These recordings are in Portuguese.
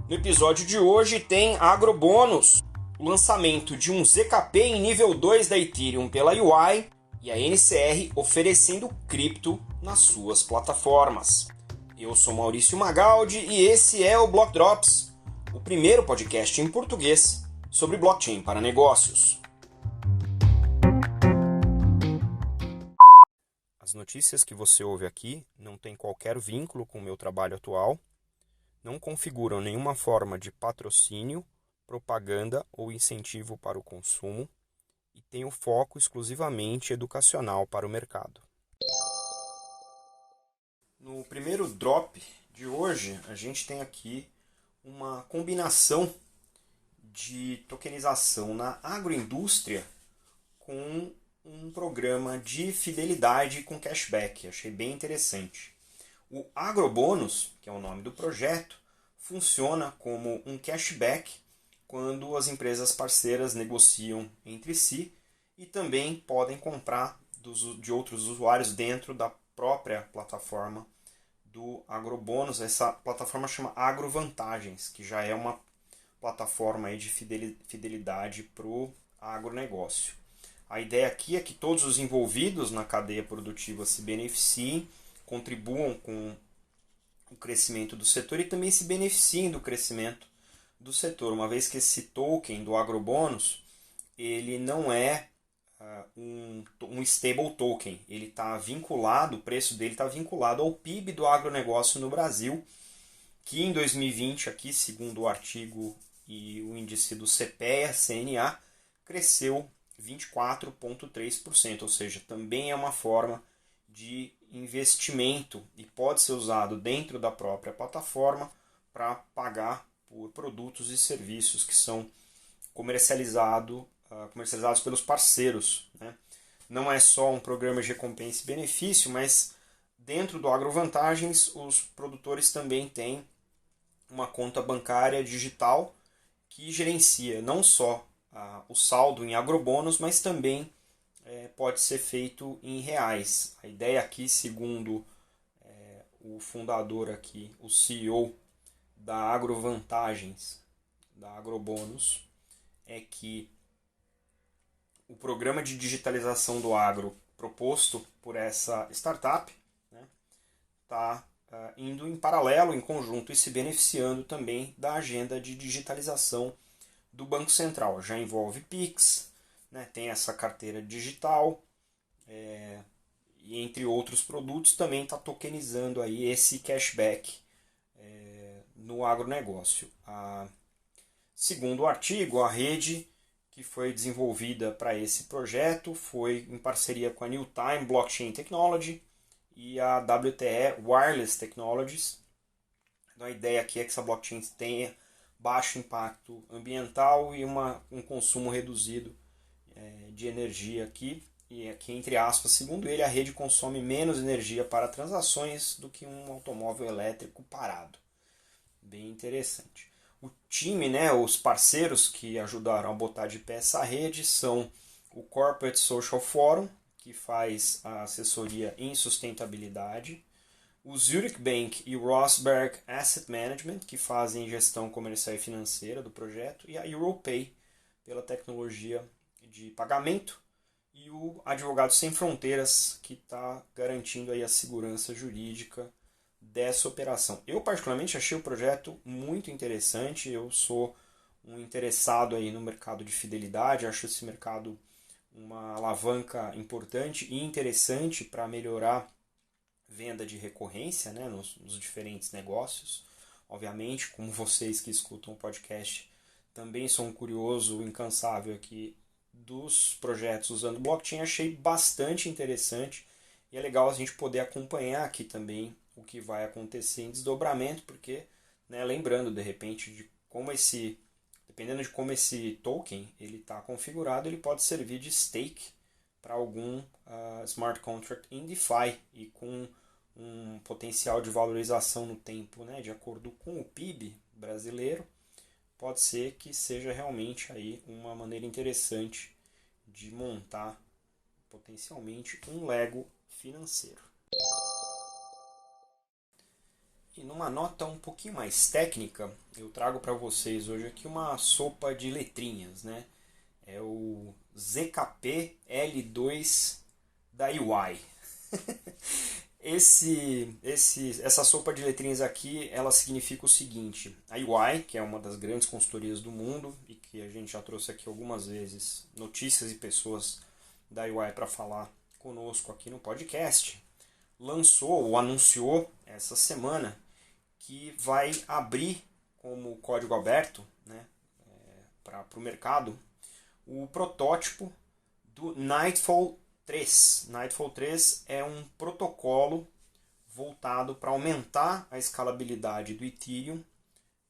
No episódio de hoje tem agrobônus, o lançamento de um ZKP em nível 2 da Ethereum pela UI e a NCR oferecendo cripto nas suas plataformas. Eu sou Maurício Magaldi e esse é o Block Drops, o primeiro podcast em português sobre blockchain para negócios. As notícias que você ouve aqui não têm qualquer vínculo com o meu trabalho atual, não configuram nenhuma forma de patrocínio, propaganda ou incentivo para o consumo e têm o foco exclusivamente educacional para o mercado. No primeiro drop de hoje, a gente tem aqui uma combinação de tokenização na agroindústria com um programa de fidelidade com cashback. Achei bem interessante. O agrobônus, que é o nome do projeto, funciona como um cashback quando as empresas parceiras negociam entre si e também podem comprar de outros usuários dentro da própria plataforma do agrobônus. Essa plataforma chama Agrovantagens, que já é uma plataforma aí de fidelidade para o agronegócio. A ideia aqui é que todos os envolvidos na cadeia produtiva se beneficiem, contribuam com o crescimento do setor e também se beneficiem do crescimento do setor, uma vez que esse token do agrobônus ele não é um stable token, ele está vinculado, o preço dele está vinculado ao PIB do agronegócio no Brasil, que em 2020, aqui segundo o artigo e o índice do CPEA-CNA, cresceu 24,3%, ou seja, também é uma forma de investimento e pode ser usado dentro da própria plataforma para pagar por produtos e serviços que são comercializados pelos parceiros, né? Não é só um programa de recompensa e benefício, mas dentro do Agrovantagens os produtores também têm uma conta bancária digital que gerencia não só o saldo em agrobônus, mas também pode ser feito em reais. A ideia aqui, segundo o fundador aqui, o CEO da Agrovantagens, da Agrobônus, é que o programa de digitalização do agro proposto por essa startup está indo em paralelo, em conjunto, e se beneficiando também da agenda de digitalização do Banco Central. Já envolve Pix, né, tem essa carteira digital, e entre outros produtos também está tokenizando aí esse cashback no agronegócio. Segundo o artigo, a rede que foi desenvolvida para esse projeto foi em parceria com a New Time Blockchain Technology e a WTE Wireless Technologies. Então, a ideia aqui é que essa blockchain tenha baixo impacto ambiental e um consumo reduzido de energia aqui. E aqui, entre aspas, segundo ele, a rede consome menos energia para transações do que um automóvel elétrico parado. Bem interessante. O time, né, os parceiros que ajudaram a botar de pé essa rede são o Corporate Social Forum, que faz a assessoria em sustentabilidade, o Zurich Bank e o Rosberg Asset Management, que fazem gestão comercial e financeira do projeto, e a Europay, pela tecnologia de pagamento, e o Advogados Sem Fronteiras, que está garantindo aí a segurança jurídica dessa operação. Eu particularmente achei o projeto muito interessante, eu sou um interessado aí no mercado de fidelidade, acho esse mercado uma alavanca importante e interessante para melhorar venda de recorrência, né, nos diferentes negócios. Obviamente, como vocês que escutam o podcast, também sou um curioso incansável aqui dos projetos usando blockchain, achei bastante interessante e é legal a gente poder acompanhar aqui também o que vai acontecer em desdobramento, porque, né, lembrando de repente de como dependendo de como esse token ele está configurado, ele pode servir de stake para algum smart contract em DeFi e com um potencial de valorização no tempo, né, de acordo com o PIB brasileiro, pode ser que seja realmente aí uma maneira interessante de montar potencialmente um Lego financeiro. E numa nota um pouquinho mais técnica, eu trago para vocês hoje aqui uma sopa de letrinhas, né? É o ZKP-L2 da UI. Essa sopa de letrinhas aqui, ela significa o seguinte: a UI, que é uma das grandes consultorias do mundo e que a gente já trouxe aqui algumas vezes notícias e pessoas da UI para falar conosco aqui no podcast, lançou ou anunciou essa semana que vai abrir como código aberto, né, para o mercado o protótipo do Nightfall 3. Nightfall 3 é um protocolo voltado para aumentar a escalabilidade do Ethereum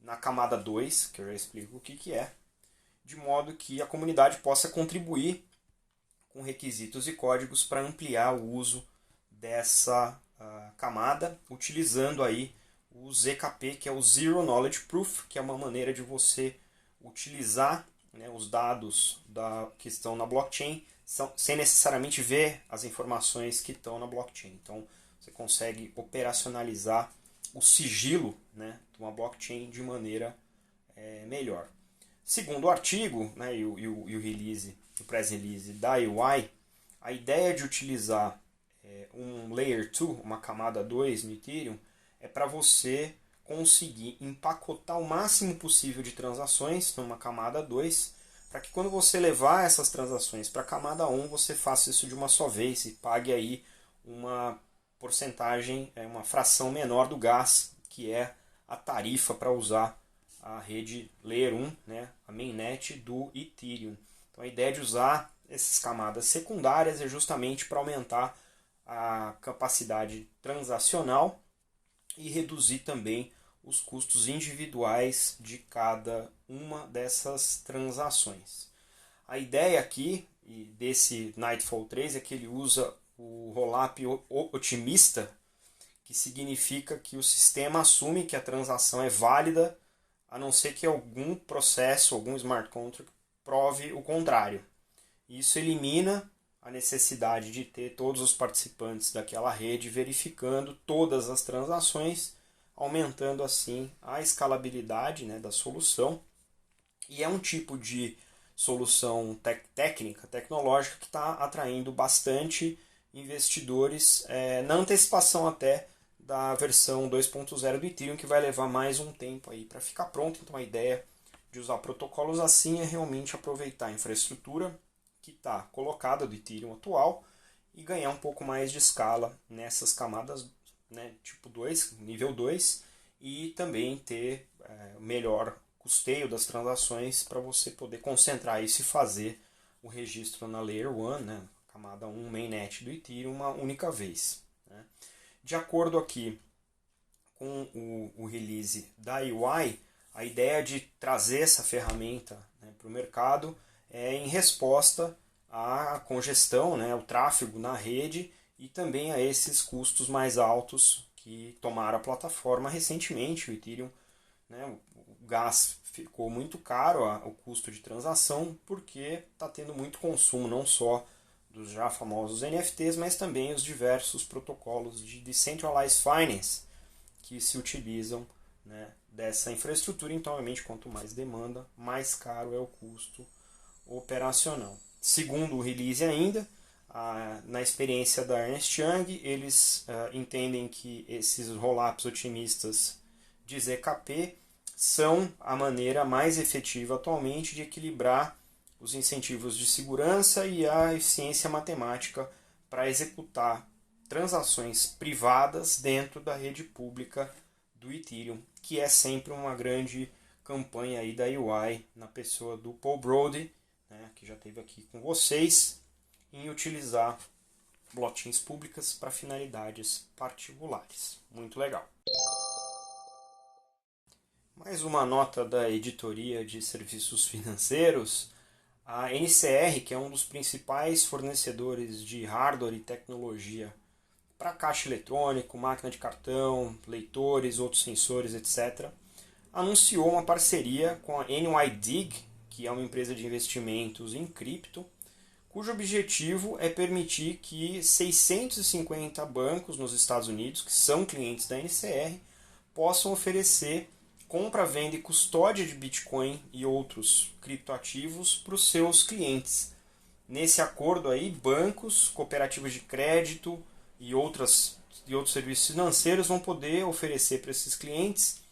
na camada 2, que eu já explico o que é, de modo que a comunidade possa contribuir com requisitos e códigos para ampliar o uso dessa camada, utilizando aí o ZKP, que é o Zero Knowledge Proof, que é uma maneira de você utilizar, né, os dados que estão na blockchain sem necessariamente ver as informações que estão na blockchain. Então você consegue operacionalizar o sigilo, né, de uma blockchain de maneira melhor. Segundo o artigo, né, e o release, o press release da UI, a ideia de utilizar um Layer 2, uma camada 2 no Ethereum, é para você conseguir empacotar o máximo possível de transações numa camada 2, para que quando você levar essas transações para a camada 1, você faça isso de uma só vez e pague aí uma porcentagem, uma fração menor do gas, que é a tarifa para usar a rede Layer 1, né, a mainnet do Ethereum. Então a ideia de usar essas camadas secundárias é justamente para aumentar a capacidade transacional e reduzir também os custos individuais de cada uma dessas transações. A ideia aqui desse Nightfall 3 é que ele usa o rollup otimista, que significa que o sistema assume que a transação é válida, a não ser que algum processo, algum smart contract prove o contrário. Isso elimina a necessidade de ter todos os participantes daquela rede verificando todas as transações, aumentando assim a escalabilidade, né, da solução. E é um tipo de solução técnica, tecnológica, que está atraindo bastante investidores na antecipação até da versão 2.0 do Ethereum, que vai levar mais um tempo aí para ficar pronto. Então a ideia de usar protocolos assim é realmente aproveitar a infraestrutura que está colocada do Ethereum atual e ganhar um pouco mais de escala nessas camadas, né, tipo 2, nível 2, e também ter melhor custeio das transações para você poder concentrar isso e fazer o registro na Layer 1, né, camada 1 mainnet do Ethereum, uma única vez, né. De acordo aqui com o release da UI, a ideia de trazer essa ferramenta, né, para o mercado em resposta à congestão, né, ao tráfego na rede e também a esses custos mais altos que tomaram a plataforma recentemente. O Ethereum, né, o gás ficou muito caro, o custo de transação, porque está tendo muito consumo, não só dos já famosos NFTs, mas também os diversos protocolos de Decentralized Finance que se utilizam, né, dessa infraestrutura. Então, obviamente, quanto mais demanda, mais caro é o custo operacional. Segundo o release ainda, na experiência da Ernst Young, eles entendem que esses rollups otimistas de ZKP são a maneira mais efetiva atualmente de equilibrar os incentivos de segurança e a eficiência matemática para executar transações privadas dentro da rede pública do Ethereum, que é sempre uma grande campanha aí da UI, na pessoa do Paul Brody, né, que já esteve aqui com vocês, em utilizar blockchains públicas para finalidades particulares. Muito legal. Mais uma nota da editoria de serviços financeiros. A NCR, que é um dos principais fornecedores de hardware e tecnologia para caixa eletrônico, máquina de cartão, leitores, outros sensores, etc., anunciou uma parceria com a NYDIG, que é uma empresa de investimentos em cripto, cujo objetivo é permitir que 650 bancos nos Estados Unidos, que são clientes da NCR, possam oferecer compra, venda e custódia de Bitcoin e outros criptoativos para os seus clientes. Nesse acordo aí, bancos, cooperativas de crédito e outros serviços financeiros vão poder oferecer para esses clientes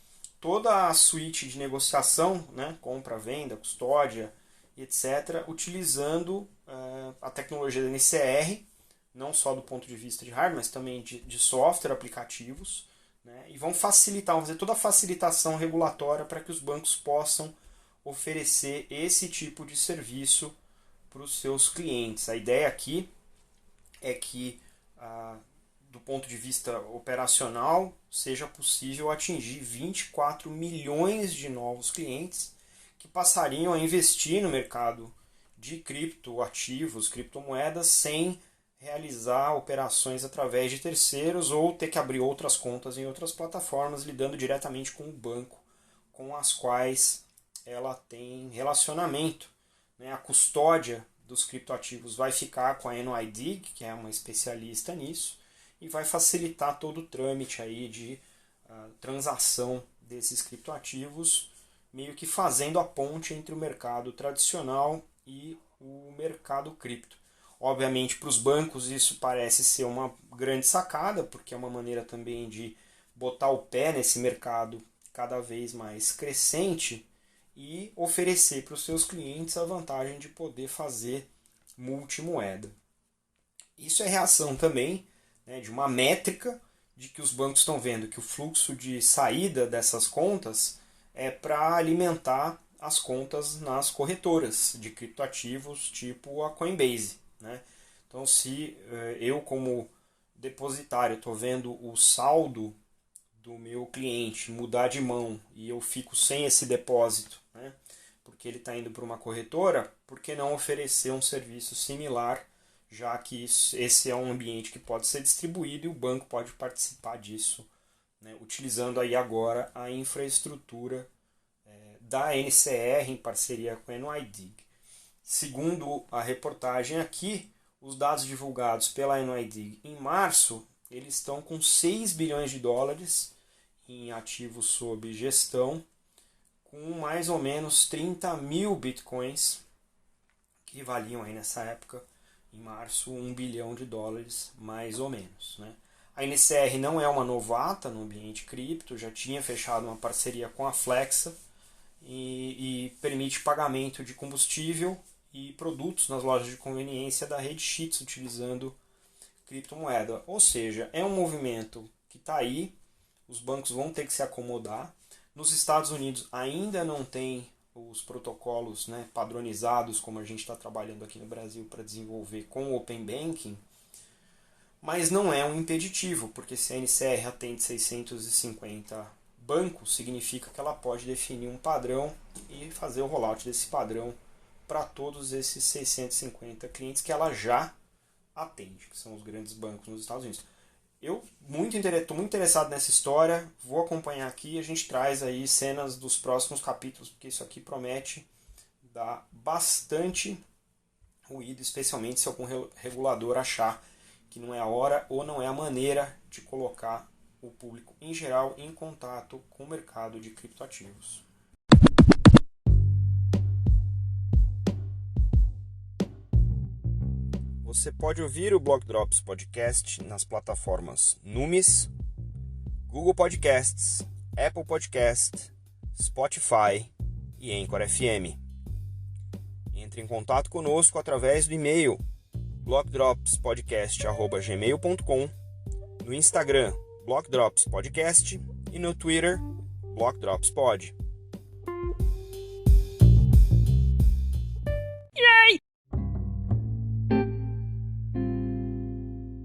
toda a suíte de negociação, né, compra, venda, custódia, etc., utilizando a tecnologia da NCR, não só do ponto de vista de hardware, mas também de software, aplicativos, né, e vão facilitar, vão fazer toda a facilitação regulatória para que os bancos possam oferecer esse tipo de serviço para os seus clientes. A ideia aqui é que, do ponto de vista operacional, seja possível atingir 24 milhões de novos clientes que passariam a investir no mercado de criptoativos, criptomoedas, sem realizar operações através de terceiros ou ter que abrir outras contas em outras plataformas, lidando diretamente com o banco com as quais ela tem relacionamento. A custódia dos criptoativos vai ficar com a NYDIG, que é uma especialista nisso, e vai facilitar todo o trâmite aí de transação desses criptoativos, meio que fazendo a ponte entre o mercado tradicional e o mercado cripto. Obviamente, para os bancos isso parece ser uma grande sacada, porque é uma maneira também de botar o pé nesse mercado cada vez mais crescente e oferecer para os seus clientes a vantagem de poder fazer multimoeda. Isso é reação também, né, de uma métrica de que os bancos estão vendo que o fluxo de saída dessas contas é para alimentar as contas nas corretoras de criptoativos tipo a Coinbase, né? Então, se eu como depositário estou vendo o saldo do meu cliente mudar de mão e eu fico sem esse depósito, né, porque ele está indo para uma corretora, por que não oferecer um serviço similar, já que esse é um ambiente que pode ser distribuído e o banco pode participar disso, né, utilizando aí agora a infraestrutura da NCR em parceria com a NYDIG. Segundo a reportagem aqui, os dados divulgados pela NYDIG em março, eles estão com 6 bilhões de dólares em ativos sob gestão, com mais ou menos 30 mil bitcoins, que valiam aí nessa época, em março, 1 bilhão de dólares, mais ou menos, né? A NCR não é uma novata no ambiente cripto, já tinha fechado uma parceria com a Flexa e permite pagamento de combustível e produtos nas lojas de conveniência da rede Cheats utilizando criptomoeda. Ou seja, é um movimento que está aí, os bancos vão ter que se acomodar. Nos Estados Unidos ainda não tem os protocolos, né, padronizados, como a gente está trabalhando aqui no Brasil para desenvolver com o Open Banking, mas não é um impeditivo, porque se a NCR atende 650 bancos, significa que ela pode definir um padrão e fazer o rollout desse padrão para todos esses 650 clientes que ela já atende, que são os grandes bancos nos Estados Unidos. Eu estou muito interessado nessa história, vou acompanhar aqui e a gente traz aí cenas dos próximos capítulos, porque isso aqui promete dar bastante ruído, especialmente se algum regulador achar que não é a hora ou não é a maneira de colocar o público em geral em contato com o mercado de criptoativos. Você pode ouvir o Block Drops Podcast nas plataformas Numis, Google Podcasts, Apple Podcasts, Spotify e Anchor FM. Entre em contato conosco através do e-mail blockdropspodcast@gmail.com, no Instagram Block Drops Podcast e no Twitter Block Drops Pod.